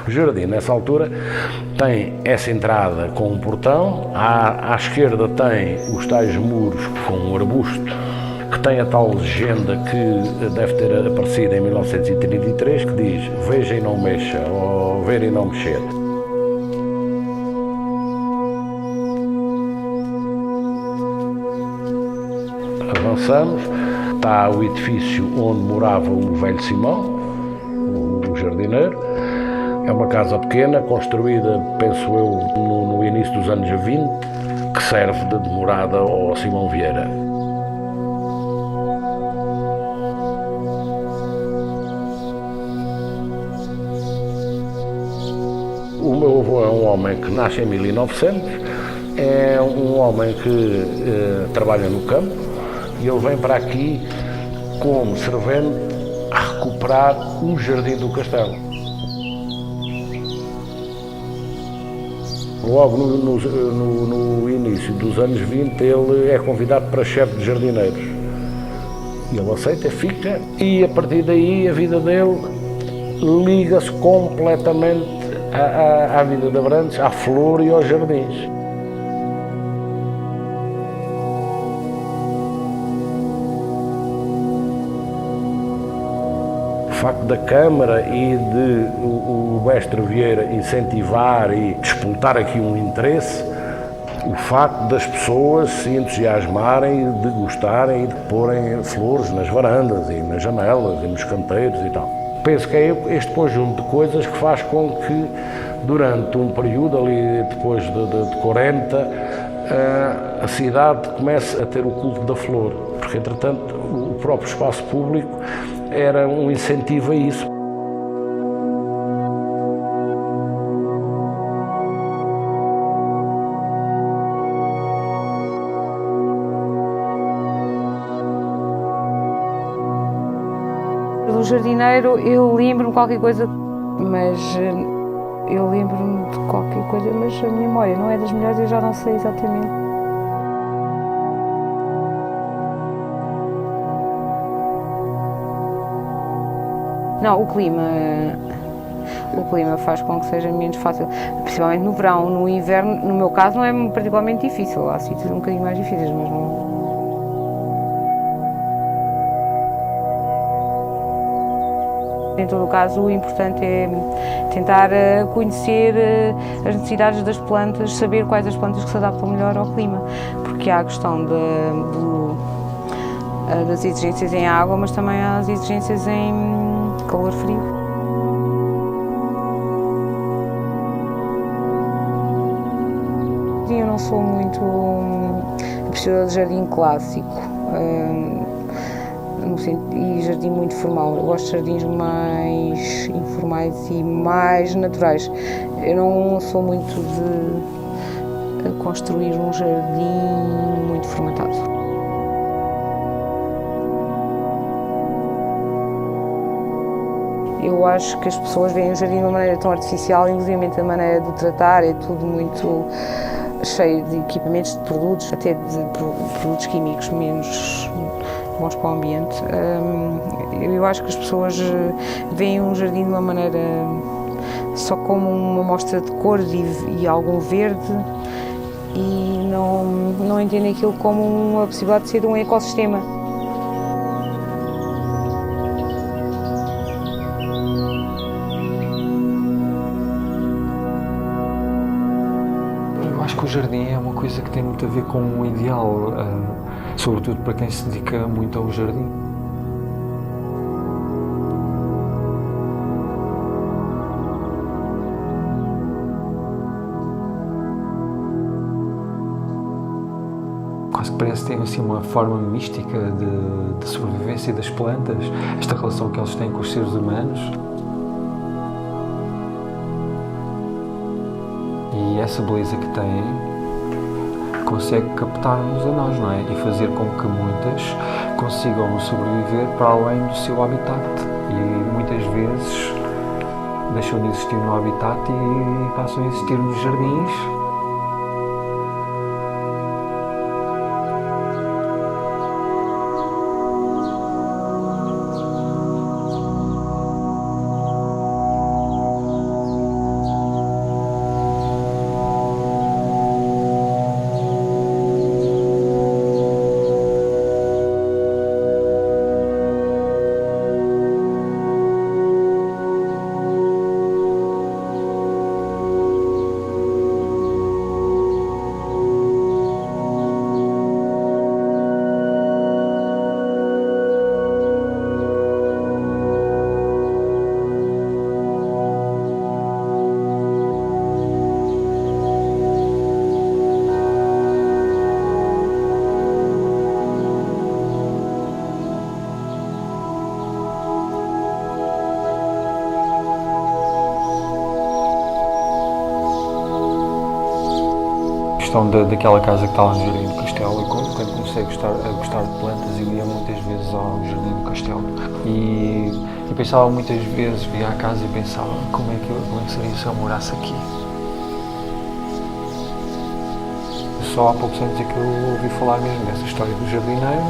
O jardim, nessa altura, tem essa entrada com um portão, à esquerda tem os tais muros com um arbusto, que tem a tal legenda que deve ter aparecido em 1933, que diz: veja e não mexa, ou ver e não mexer. Avançamos, está o edifício onde morava o velho Simão, o jardineiro. É uma casa pequena, construída, penso eu, no início dos anos 20, que serve de morada ao Simão Vieira. O meu avô é um homem que nasce em 1900, é um homem que trabalha no campo, e ele vem para aqui como servente a recuperar um jardim do castelo. Logo no início dos anos 20, ele é convidado para chefe de jardineiros. Ele aceita, fica, e a partir daí a vida dele liga-se completamente à vida de Abrantes, à flor e aos jardins. O facto da Câmara e de o mestre Vieira incentivar e disputar aqui um interesse, o facto das pessoas se entusiasmarem, de gostarem e de porem flores nas varandas e nas janelas e nos canteiros e tal. Penso que é este conjunto de coisas que faz com que, durante um período ali depois de 40, a cidade comece a ter o culto da flor, porque entretanto o próprio espaço público era um incentivo a isso. Do jardineiro eu lembro-me qualquer coisa, mas eu lembro-me de qualquer coisa, mas a minha memória não é das melhores, eu já não sei exatamente. Não, o clima faz com que seja menos fácil, principalmente no verão. No inverno, no meu caso, não é particularmente difícil, há sítios um bocadinho mais difíceis, mas não. Em todo o caso, o importante é tentar conhecer as necessidades das plantas, saber quais as plantas que se adaptam melhor ao clima, porque há a questão das exigências em água, mas também há as exigências em calor frio. Eu não sou muito apreciadora de jardim clássico e jardim muito formal. Eu gosto de jardins mais informais e mais naturais. Eu não sou muito de construir um jardim muito formatado. Eu acho que as pessoas veem o jardim de uma maneira tão artificial, inclusive a maneira de o tratar é tudo muito cheio de equipamentos, de produtos, até de produtos químicos menos bons para o ambiente. Eu acho que as pessoas veem um jardim de uma maneira só como uma amostra de cor e algum verde e não entendem aquilo como uma possibilidade de ser um ecossistema. Acho que o jardim é uma coisa que tem muito a ver com um ideal, sobretudo para quem se dedica muito ao jardim. Quase que parece que tem assim uma forma mística de sobrevivência das plantas, esta relação que eles têm com os seres humanos. E essa beleza que têm consegue captar-nos a nós, não é? E fazer com que muitas consigam sobreviver para além do seu habitat. E muitas vezes deixam de existir no habitat e passam a existir nos jardins. questão daquela casa que está lá no Jardim do Castelo, quando comecei a gostar de plantas, eu ia muitas vezes ao Jardim do Castelo e pensava muitas vezes, via a casa e pensava como é que seria se eu morasse aqui. Só há poucos anos é que eu ouvi falar mesmo dessa história do jardineiro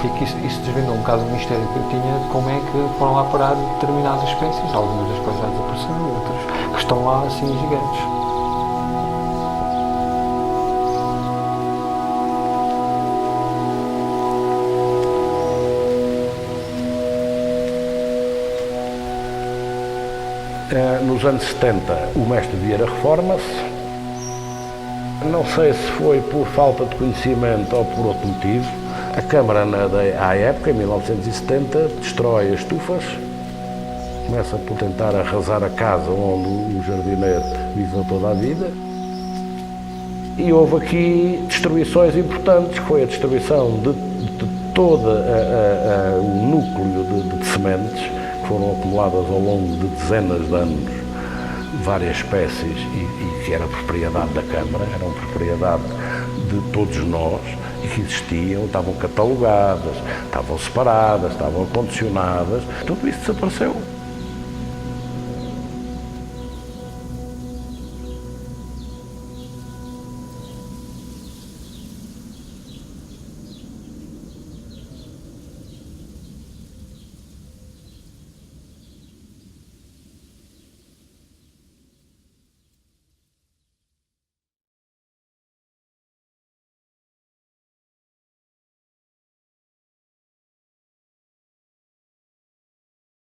e que isso desvendou um bocado o mistério que eu tinha de como é que foram lá parar determinadas espécies, algumas das quais já desapareceram, outras que estão lá assim gigantes. Nos anos 70, o mestre Vieira reforma-se. Não sei se foi por falta de conhecimento ou por outro motivo. A Câmara, à época, em 1970, destrói as estufas, começa por tentar arrasar a casa onde o jardineiro viveu toda a vida. E houve aqui destruições importantes, que foi a destruição de todo o núcleo de sementes que foram acumuladas ao longo de dezenas de anos, várias espécies, e que era propriedade da Câmara, eram propriedade de todos nós, e que existiam, estavam catalogadas, estavam separadas, estavam condicionadas, tudo isso desapareceu.